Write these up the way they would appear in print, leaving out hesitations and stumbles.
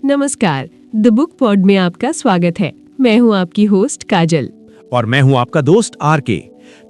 नमस्कार, the book pod में आपका स्वागत है। मैं हूं आपकी होस्ट काजल। और मैं हूं आपका दोस्त आर.के।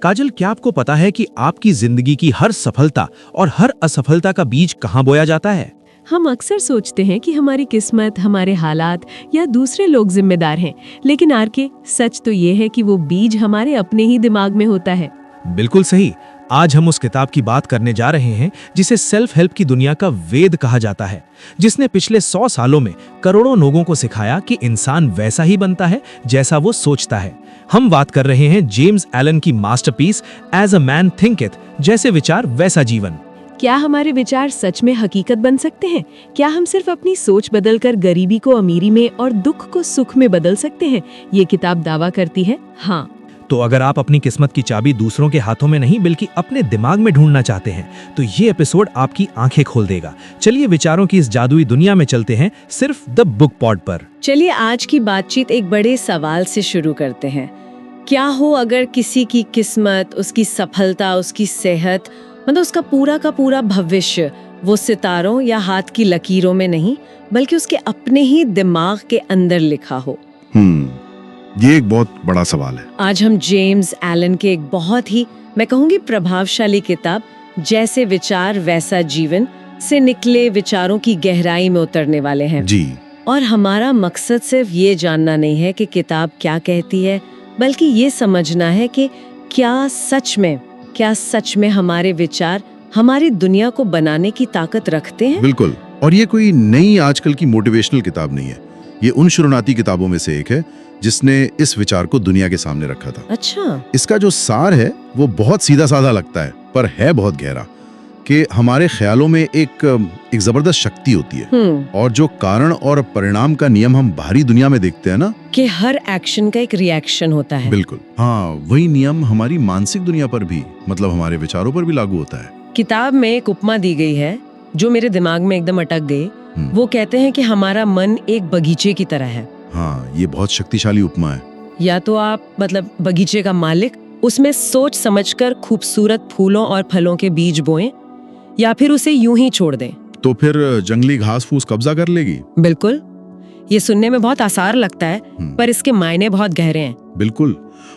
काजल, क्या आपको पता है कि आपकी जिंदगी की हर सफलता और हर असफलता का बीज कहाँ बोया जाता है? हम अक्सर सोचते हैं कि हमारी किस्मत, हमारे हालात या दूसरे लोग जिम्मेदार हैं, लेकिन आर.के, सच तो ये है कि वो बीज हमारे अपने ही दिमाग में होता है। बिल्कुल सही। आज हम उस किताब की बात करने जा रहे हैं जिसे सेल्फ हेल्प की दुनिया का वेद कहा जाता है, जिसने पिछले 100 सालों में करोड़ों लोगों को सिखाया कि इंसान वैसा ही बनता है जैसा वो सोचता है। हम बात कर रहे हैं जेम्स एलन की मास्टरपीस एज अ मैन थिंकeth, जैसे विचार वैसा जीवन। क्या हमारे विचार सच में हकीकत बन सकते हैं? क्या हम सिर्फ अपनी सोच बदलकर गरीबी को अमीरी में और दुख को सुख में बदल सकते हैं? ये किताब दावा करती है हाँ। तो अगर आप अपनी किस्मत की चाबी दूसरों के हाथों में नहीं बल्कि अपने दिमाग में ढूंढना चाहते हैं तो ये एपिसोड आपकी आंखें खोल देगा। चलिए विचारों की इस जादुई दुनिया में चलते हैं, सिर्फ द बुक पॉड पर। चलिए आज की बातचीत एक बड़े सवाल से शुरू करते हैं। क्या हो अगर किसी की किस्मत, उसकी सफलता, उसकी सेहत, मतलब उसका पूरा का पूरा भविष्य वो सितारों या हाथ की लकीरों में नहीं बल्कि उसके अपने ही दिमाग के अंदर लिखा हो? ये एक बहुत बड़ा सवाल है। आज हम जेम्स एलन के एक बहुत ही, मैं कहूँगी, प्रभावशाली किताब जैसे विचार वैसा जीवन से निकले विचारों की गहराई में उतरने वाले हैं जी। और हमारा मकसद सिर्फ ये जानना नहीं है कि किताब क्या कहती है, बल्कि ये समझना है कि क्या सच में हमारे विचार हमारी दुनिया को बनाने की ताकत रखते हैं। बिल्कुल। और ये कोई नई आजकल की मोटिवेशनल किताब नहीं है। ये उन शुरुआती किताबों में से एक है जिसने इस विचार को दुनिया के सामने रखा था। अच्छा। इसका जो सार है वो बहुत सीधा साधा लगता है पर है बहुत गहरा, कि हमारे ख्यालों में एक जबरदस्त शक्ति होती है और जो कारण और परिणाम का नियम हम बाहरी दुनिया में देखते हैं ना, कि हर एक्शन का एक रिएक्शन होता है। बिल्कुल हाँ, वही नियम हमारी मानसिक दुनिया पर भी, मतलब हमारे विचारों पर भी लागू होता है। किताब में एक उपमा दी गई है जो मेरे दिमाग में एकदम अटक गई। वो कहते हैं कि हमारा मन एक बगीचे की तरह है। हाँ, ये बहुत शक्तिशाली उपमा है। या तो आप मतलब बगीचे का मालिक उसमें सोच समझकर खूबसूरत फूलों और फलों के बीज बोएं, या फिर उसे यूं ही छोड़ दें। तो फिर जंगली घास फूस कब्जा कर लेगी। बिल्कुल। ये सुनने में बहुत आसान लगता है पर इसके मायने बहुत गहरे हैं। बिल्कुल।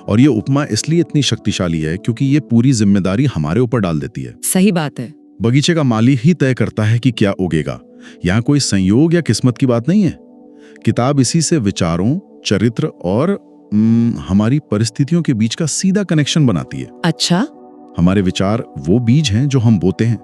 और ये उपमा इसलिए इतनी शक्तिशाली है क्योंकि ये पूरी जिम्मेदारी हमारे ऊपर डाल देती है। सही बात है। बगीचे का माली ही तय करता है कि क्या उगेगा। यहाँ कोई संयोग या किस्मत की बात नहीं है। किताब इसी से विचारों, चरित्र और हमारी परिस्थितियों के बीच का सीधा कनेक्शन बनाती है। अच्छा। हमारे विचार वो बीज हैं जो हम बोते हैं।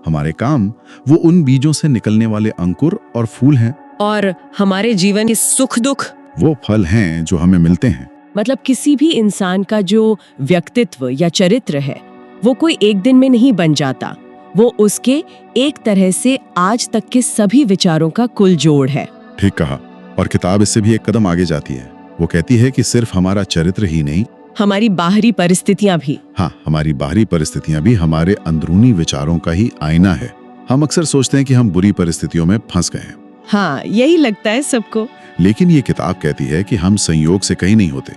हमारे काम वो उन बीजों से निकलने वाले अंकुर और फूल हैं। और हमारे जीवन के सुख दुख वो फल हैं जो हमें मिलते हैं। मतलब किसी भी इंसान का जो व्यक्तित्व या चरित्र है वो कोई एक दिन में नहीं बन जाता। वो उसके एक तरह से आज तक के सभी विचारों का कुल जोड़ है। ठीक कहा। और किताब इससे भी एक कदम आगे जाती है। वो कहती है कि सिर्फ हमारा चरित्र ही नहीं, हमारी बाहरी परिस्थितियां भी। हाँ, हमारी बाहरी परिस्थितियां भी हमारे अंदरूनी विचारों का ही आईना है। हम अक्सर सोचते हैं कि हम बुरी परिस्थितियों में फंस गए हैं। हाँ, यही लगता है सबको। लेकिन ये किताब कहती है कि हम संयोग से कहीं नहीं होते।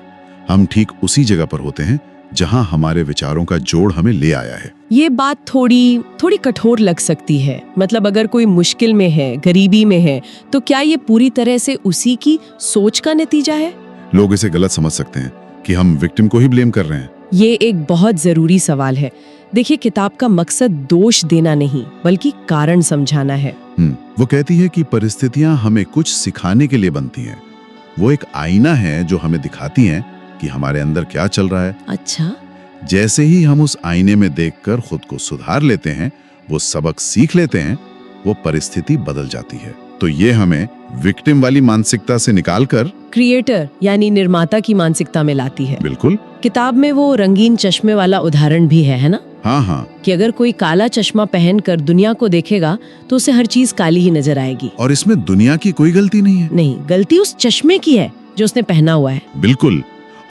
हम ठीक उसी जगह पर होते हैं जहां हमारे विचारों का जोड़ हमें ले आया है। ये बात थोड़ी कठोर लग सकती है। मतलब अगर कोई मुश्किल में है, गरीबी में है, तो क्या ये पूरी तरह से उसी की सोच का नतीजा है? लोग इसे गलत समझ सकते हैं कि हम विक्टिम को ही ब्लेम कर रहे हैं। ये एक बहुत जरूरी सवाल है। देखिए, किताब का मकसद दोष देना नहीं बल्कि कारण समझाना है। वो कहती है कि परिस्थितियां हमें कुछ सिखाने के लिए बनती हैं। वो एक आईना है जो हमें दिखाती हैं कि हमारे अंदर क्या चल रहा है। अच्छा। जैसे ही हम उस आईने में देखकर खुद को सुधार लेते हैं, वो सबक सीख लेते हैं, वो परिस्थिति बदल जाती है। तो ये हमें विक्टिम वाली मानसिकता से निकालकर क्रिएटर यानी निर्माता की मानसिकता में लाती है। बिल्कुल। किताब में वो रंगीन चश्मे वाला उदाहरण भी है ना? हाँ। कि अगर कोई काला चश्मा पहनकर दुनिया को देखेगा तो उसे हर चीज काली ही नजर आएगी। और इसमें दुनिया की कोई गलती नहीं है। नहीं, गलती उस चश्मे की है जो उसने पहना हुआ है। बिल्कुल।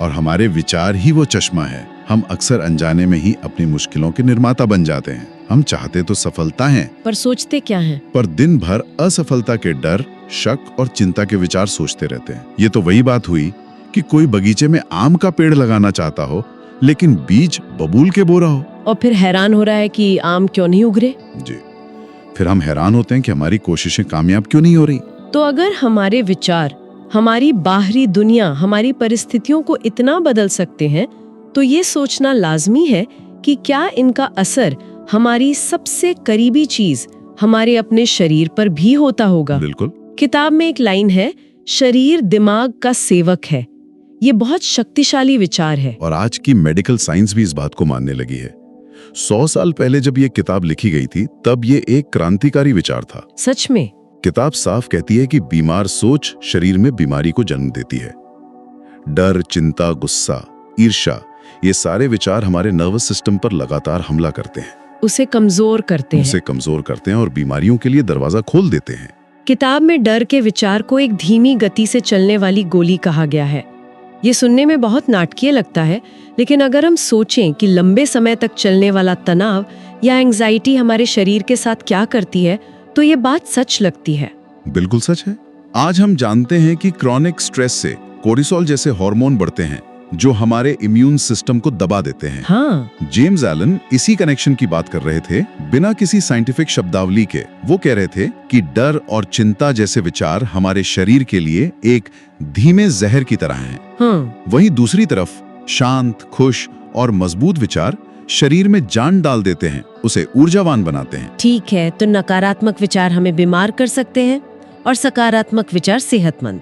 और हमारे विचार ही वो चश्मा है। हम अक्सर अनजाने में ही अपनी मुश्किलों के निर्माता बन जाते हैं। हम चाहते तो सफलता हैं, पर सोचते क्या हैं? पर दिन भर असफलता के डर, शक और चिंता के विचार सोचते रहते हैं। ये तो वही बात हुई कि कोई बगीचे में आम का पेड़ लगाना चाहता हो लेकिन बीज बबूल के बो रहा हो, और फिर हैरान हो रहा है कि आम क्यों नहीं उग रहे। जी। फिर हम हैरान होते हैं कि हमारी कोशिशें कामयाब क्यों नहीं हो रही। तो अगर हमारे विचार, हमारी बाहरी दुनिया, हमारी परिस्थितियों को इतना बदल सकते हैं, तो ये सोचना लाजमी है कि क्या इनका असर हमारी सबसे करीबी चीज, हमारे अपने शरीर पर भी होता होगा। बिल्कुल। किताब में एक लाइन है, शरीर दिमाग का सेवक है। ये बहुत शक्तिशाली विचार है। और आज की मेडिकल साइंस भी इस बात को मानने लगी है। 100 साल पहले जब ये किताब लिखी गई थी, तब ये एक क्रांतिकारी विचार था। सच में। किताब साफ कहती है कि बीमार सोच शरीर में बीमारी को जन्म देती है। डर, चिंता, गुस्सा, ईर्ष्या, ये सारे विचार हमारे नर्वस सिस्टम पर लगातार हमला करते हैं, उसे कमजोर करते हैं और बीमारियों के लिए दरवाजा खोल देते हैं। किताब में डर के विचार को एक धीमी गति से चलने वाली गोली कहा गया है। ये सुनने में बहुत नाटकीय लगता है, लेकिन अगर हम सोचें कि लंबे समय तक चलने वाला तनाव या एंजाइटी हमारे शरीर के साथ क्या करती है, तो ये बात सच लगती है। बिल्कुल सच है। आज हम जानते हैं कि क्रॉनिक स्ट्रेस से कोर्टिसोल जैसे हार्मोन बढ़ते हैं, जो हमारे इम्यून सिस्टम को दबा देते हैं। हाँ। जेम्स एलन इसी कनेक्शन की बात कर रहे थे, बिना किसी साइंटिफिक शब्दावली के। वो कह रहे थे कि डर और चिंता जैसे विचार हमारे शरीर के लिए एक धीमे जहर की तरह हैं। हाँ। वहीं दूसरी तरफ शांत, खुश और मजबूत विचार शरीर में जान डाल देते हैं, उसे ऊर्जावान बनाते हैं। ठीक है, तो नकारात्मक विचार हमें बीमार कर सकते हैं और सकारात्मक विचार सेहतमंद।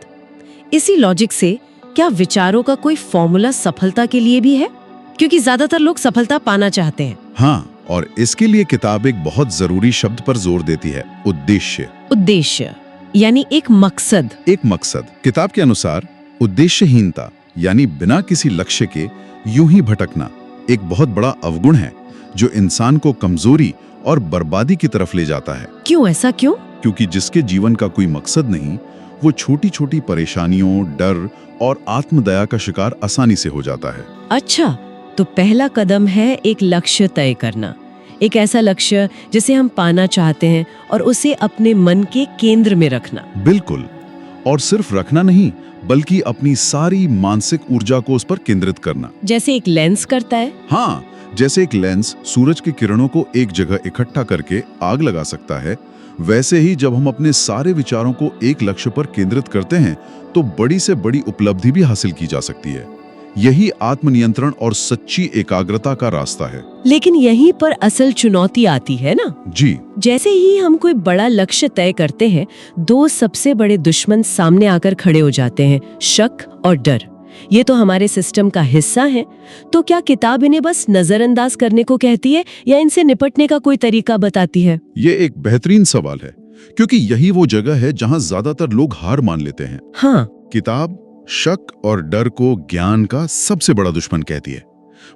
इसी लॉजिक से क्या विचारों का कोई फॉर्मूला सफलता के लिए भी है? क्योंकि ज्यादातर लोग सफलता पाना चाहते हैं। हाँ, और इसके लिए किताब एक बहुत जरूरी शब्द पर जोर देती है, उद्देश्य। उद्देश्य यानी एक मकसद। एक मकसद। किताब के अनुसार उद्देश्यहीनता यानी बिना किसी लक्ष्य के यूं ही भटकना एक बहुत बड़ा अवगुण है, जो इंसान को कमजोरी और बर्बादी की तरफ ले जाता है। क्यों? ऐसा क्यों? क्योंकि जिसके जीवन का कोई मकसद नहीं, वो छोटी छोटी परेशानियों, डर और आत्मदया का शिकार आसानी से हो जाता है। अच्छा, तो पहला कदम है एक लक्ष्य तय करना। एक ऐसा लक्ष्य जिसे हम पाना चाहते हैं और उसे अपने मन के केंद्र में रखना। बिल्कुल। और सिर्फ रखना नहीं, बल्कि अपनी सारी मानसिक ऊर्जा को उस पर केंद्रित करना। जैसे एक लेंस करता है। हाँ, जैसे एक लेंस सूरज की किरणों को एक जगह इकट्ठा करके आग लगा सकता है, वैसे ही जब हम अपने सारे विचारों को एक लक्ष्य पर केंद्रित करते हैं, तो बड़ी से बड़ी उपलब्धि भी हासिल की जा सकती है। यही आत्मनियंत्रण और सच्ची एकाग्रता का रास्ता है। लेकिन यहीं पर असल चुनौती आती है ना? जी। जैसे ही हम कोई बड़ा लक्ष्य तय करते हैं, दो सबसे बड़े दुश्मन सामने आकर खड़े हो जाते हैं, शक और डर। ये तो हमारे सिस्टम का हिस्सा है। तो क्या किताब इन्हें बस नजरअंदाज करने को कहती है या इनसे निपटने का कोई तरीका बताती है? ये एक बेहतरीन सवाल है, क्योंकि यही वो जगह है जहां ज्यादातर लोग हार मान लेते हैं। हाँ। किताब शक और डर को ज्ञान का सबसे बड़ा दुश्मन कहती है।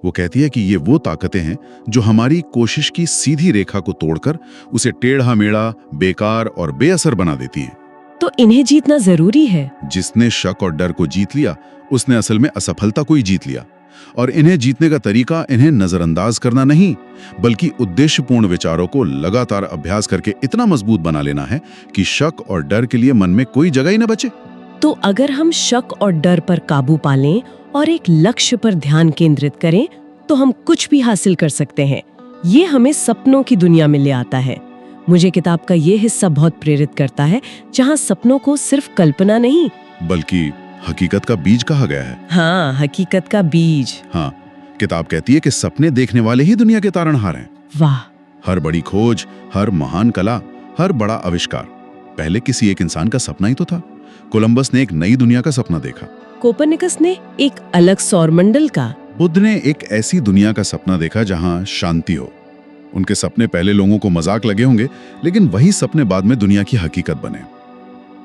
वो कहती है कि ये वो ताकतें हैं जो हमारी कोशिश की सीधी रेखा को तोड़कर उसे टेढ़ा मेढ़ा, बेकार और बेअसर बना देती हैं। तो इन्हें जीतना जरूरी है। जिसने शक और डर को जीत लिया, उसने असल में असफलता को ही जीत लिया। और इन्हें जीतने का तरीका इन्हें नजरअंदाज करना नहीं, बल्कि उद्देश्यपूर्ण विचारों को लगातार अभ्यास करके इतना मजबूत बना लेना है कि शक और डर के लिए मन में कोई जगह ही न बचे। तो अगर हम शक और डर पर काबू पा लें और एक लक्ष्य पर ध्यान केंद्रित करें, तो हम कुछ भी हासिल कर सकते हैं। ये हमें सपनों की दुनिया में ले आता है। मुझे किताब का ये हिस्सा बहुत प्रेरित करता है, जहाँ सपनों को सिर्फ कल्पना नहीं, बल्कि हकीकत का बीज कहा गया है। हाँ, हकीकत का बीज। हाँ, किताब कहती है कि सपने देखने वाले ही दुनिया के तारणहार हैं। वाह। हर बड़ी खोज, हर महान कला, हर बड़ा आविष्कार पहले किसी एक इंसान का सपना ही तो था। कोलंबस ने एक नई दुनिया का सपना देखा। कोपरनिकस ने एक अलग सौरमंडल का। बुद्ध ने एक ऐसी दुनिया का सपना देखा जहां शांति हो। उनके सपने पहले लोगों को मजाक लगे होंगे, लेकिन वही सपने बाद में दुनिया की हकीकत बने।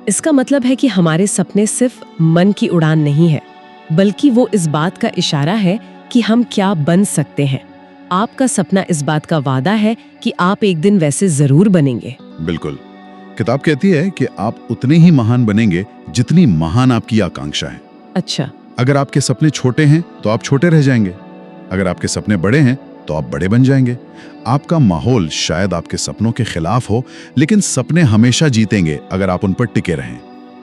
इसका मतलब है कि हमारे सपने सिर्फ मन की उड़ान नहीं है, बल्कि वो इस बात का इशारा है कि हम क्या बन सकते हैं। आपका सपना इस बात का वादा है कि आप एक दिन वैसे जरूर बनेंगे। बिल्कुल। किताब कहती है कि आप उतने ही महान बनेंगे जितनी महान आपकी आकांक्षा है। अच्छा। अगर आपके सपने छोटे हैं तो आप छोटे रह जाएंगे, अगर आपके सपने बड़े हैं तो आप बड़े बन जाएंगे। आपका माहौल शायद आपके सपनों के खिलाफ हो, लेकिन सपने हमेशा जीतेंगे अगर आप उन पर टिके रहें।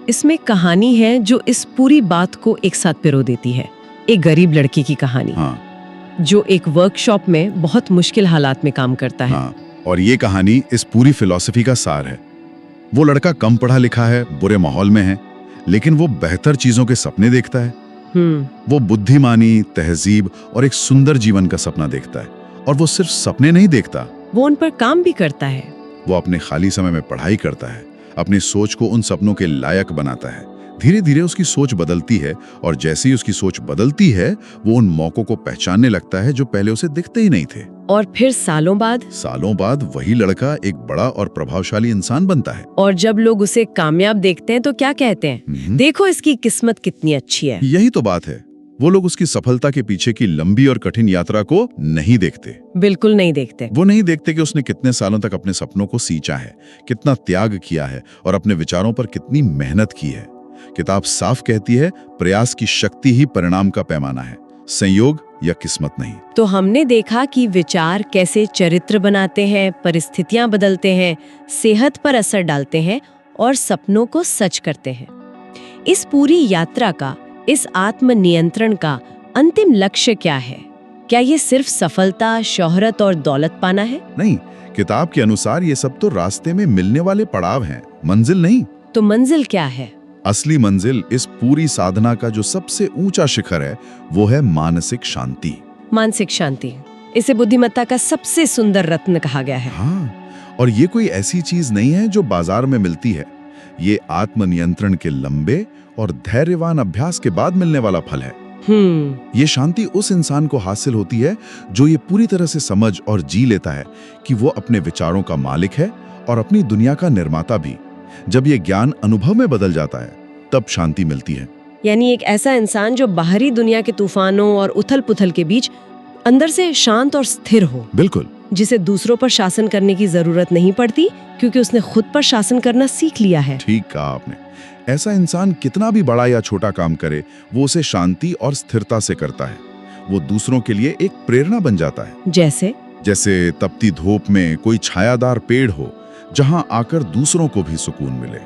इसमें कहानी है जो इस पूरी बात को एक साथ पिरो देती है। एक गरीब लड़की की कहानी। हाँ। जो एक वर्कशॉप में बहुत मुश्किल हालात में काम करता है। हाँ, और ये कहानी इस पूरी फिलॉसफी का सार है। वो लड़का कम पढ़ा लिखा है, बुरे माहौल में है, लेकिन वो बेहतर चीजों के सपने देखता है। वो बुद्धिमानी, तहजीब और एक सुंदर जीवन का सपना देखता है। और वो सिर्फ सपने नहीं देखता, वो उन पर काम भी करता है। वो अपने खाली समय में पढ़ाई करता है, अपनी सोच को उन सपनों के लायक बनाता है। धीरे धीरे उसकी सोच बदलती है, और जैसे ही उसकी सोच बदलती है, वो उन मौकों को पहचानने लगता है जो पहले उसे दिखते ही नहीं थे। और फिर सालों बाद वही लड़का एक बड़ा और प्रभावशाली इंसान बनता है। और जब लोग उसे कामयाब देखते हैं तो क्या कहते हैं? देखो इसकी किस्मत कितनी अच्छी है। यही तो बात है। वो लोग उसकी सफलता के पीछे की लंबी और कठिन यात्रा को नहीं देखते। बिल्कुल नहीं देखते। वो नहीं देखते कि उसने कितने सालों तक अपने सपनों को सींचा है, कितना त्याग किया है और अपने विचारों पर कितनी मेहनत की है। किताब साफ कहती है, प्रयास की शक्ति ही परिणाम का पैमाना है, संयोग या किस्मत नहीं। तो हमने देखा कि विचार कैसे चरित्र बनाते हैं, परिस्थितियां बदलते हैं, सेहत पर असर डालते हैं और सपनों को सच करते हैं। इस पूरी यात्रा का, इस आत्मनियंत्रण का अंतिम लक्ष्य क्या है? क्या ये सिर्फ सफलता, शोहरत और दौलत पाना है? नहीं, किताब के अनुसार ये सब तो रास्ते में मिलने वाले पड़ाव हैं, मंजिल नहीं। तो मंजिल क्या है? असली मंजिल, इस पूरी साधना का जो सबसे ऊंचा शिखर है, वो है मानसिक शांति। मानसिक शांति, इसे बुद्धिमत्ता का सबसे सुंदर रत्न कहा गया है। हाँ, और ये कोई ऐसी चीज नहीं है जो बाजार में मिलती है। ये आत्मनियंत्रण के लंबे और धैर्यवान अभ्यास के बाद मिलने वाला फल है। ये शांति उस इंसान को हासिल होती है जो ये पूरी तरह से समझ और जी लेता है कि वो अपने विचारों का मालिक है और अपनी दुनिया का निर्माता भी। जब ये ज्ञान अनुभव में बदल जाता है, तब शांति मिलती है। यानी एक ऐसा इंसान जो बाहरी दुनिया के तूफानों और उथल-पुथल के बीच अंदर से शांत और स्थिर हो। बिल्कुल। जिसे दूसरों पर शासन करने की जरूरत नहीं पड़ती, क्योंकि उसने खुद पर शासन करना सीख लिया है। ठीक कहा आपने। ऐसा इंसान कितना भी बड़ा या छोटा काम करे, वो उसे शांति और स्थिरता से करता है। वो दूसरों के लिए एक प्रेरणा बन जाता है। जैसे तपती धूप में कोई छायादार पेड़ हो, जहां आकर दूसरों को भी सुकून मिले।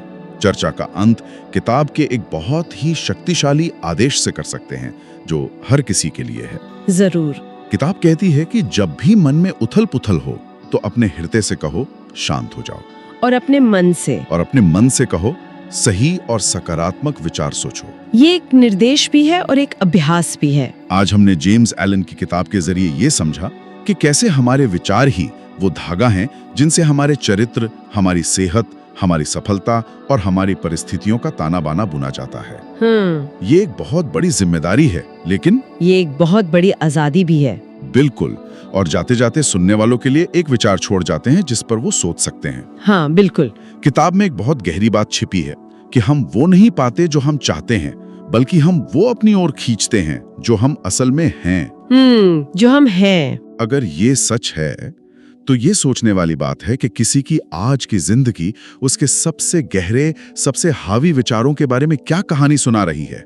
चर्चा का अंत किताब के एक बहुत ही शक्तिशाली आदेश से कर सकते हैं, जो हर किसी के लिए है। जरूर। किताब कहती है कि जब भी मन में उथल-पुथल हो, तो अपने हृदय से कहो, शांत हो जाओ। और अपने मन से कहो, सही और सकारात्मक विचार सोचो। ये एक निर्देश भी है और एक अभ्यास भी है। आज हमने जेम्स एलन की किताब के जरिए ये समझा कि कैसे हमारे विचार ही वो धागा हैं जिनसे हमारे चरित्र, हमारी सेहत, हमारी सफलता और हमारी परिस्थितियों का ताना बाना बुना जाता है। ये एक बहुत बड़ी जिम्मेदारी है, लेकिन ये एक बहुत बड़ी आजादी भी है। बिल्कुल। और जाते जाते सुनने वालों के लिए एक विचार छोड़ जाते हैं जिस पर वो सोच सकते हैं। हाँ, बिल्कुल। किताब में एक बहुत गहरी बात छिपी है कि हम वो नहीं पाते जो हम चाहते हैं, बल्कि हम वो अपनी ओर खींचते हैं जो हम असल में हैं। जो हम हैं। अगर ये सच है, तो ये सोचने वाली बात है कि किसी की आज की जिंदगी उसके सबसे गहरे, सबसे हावी विचारों के बारे में क्या कहानी सुना रही है।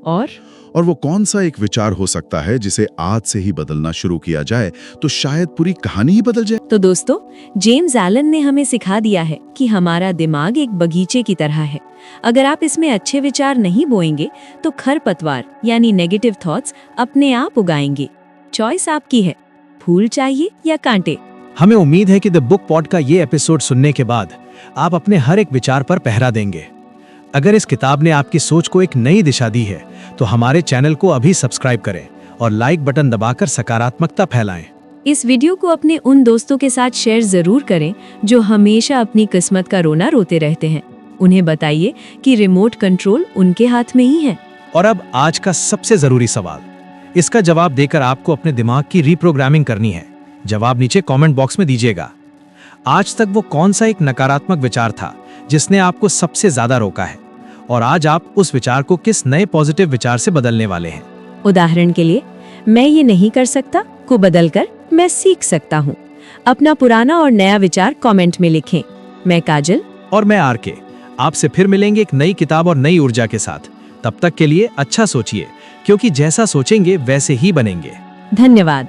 और वो कौन सा एक विचार हो सकता है जिसे आज से ही बदलना शुरू किया जाए तो शायद पूरी कहानी ही बदल जाए। तो दोस्तों, जेम्स एलन ने हमें सिखा दिया है कि हमारा दिमाग एक बगीचे की तरह है। अगर आप इसमें अच्छे विचार नहीं बोएंगे तो खरपतवार यानी नेगेटिव थॉट्स अपने आप उगाएंगे। चॉइस आपकी है, फूल चाहिए या कांटे। हमें उम्मीद है कि द बुक पॉड का ये एपिसोड सुनने के बाद आप अपने हर एक विचार पर पहरा देंगे। अगर इस किताब ने आपकी सोच को एक नई दिशा दी है, तो हमारे चैनल को अभी सब्सक्राइब करें और लाइक बटन दबाकर सकारात्मकता फैलाएं। इस वीडियो को अपने उन दोस्तों के साथ शेयर जरूर करें जो हमेशा अपनी किस्मत का रोना रोते रहते हैं। उन्हें बताइए कि रिमोट कंट्रोल उनके हाथ में ही है। और अब आज का सबसे जरूरी सवाल, इसका जवाब देकर आपको अपने दिमाग की रीप्रोग्रामिंग करनी है। जवाब नीचे कमेंट बॉक्स में दीजिएगा। आज तक वो कौन सा एक नकारात्मक विचार था जिसने आपको सबसे ज्यादा रोका है, और आज आप उस विचार को किस नए पॉजिटिव विचार से बदलने वाले हैं। उदाहरण के लिए, मैं ये नहीं कर सकता को बदलकर मैं सीख सकता हूँ। अपना पुराना और नया विचार कमेंट में लिखें। मैं काजल और मैं आरके आपसे फिर मिलेंगे एक नई किताब और नई ऊर्जा के साथ। तब तक के लिए अच्छा सोचिए, क्योंकि जैसा सोचेंगे वैसे ही बनेंगे। धन्यवाद।